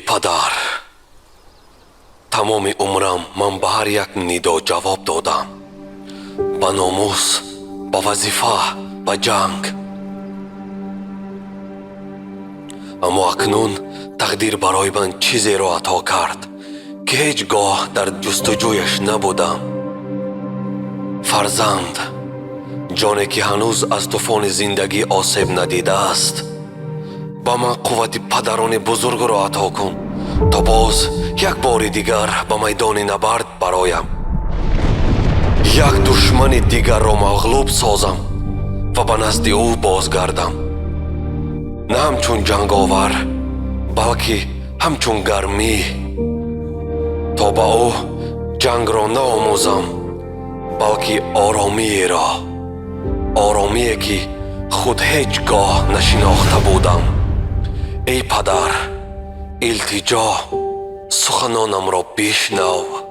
падар, тамоми умрам ман ба ҳар як нидо ҷавоб додам. Ба номус, ба вазифа, ба ҷанг. аммо акнун тақдир барои ман чизеро ато кард, ки ҳеҷ гоҳ дар ҷустуҷӯяш набудам. фарзанд, ҷоне ки ҳанӯз аз тӯфони зиндагӣ осеб надидааст, ба ман қуввати падарони бузургро ато кун, то боз як бори дигар ба майдони набард бароям. як душмани дигарро мағлуб созам ва ба назди ӯ бозгардам. на ҳамчун ҷанговар, балки ҳамчун гармӣ, то ба ӯ ҷангро наомӯзам, балки оромиеро, оромие ки худ ҳеҷ гоҳ нашинохта будам. эй падар, илтиҷо, суханонамро бишнав.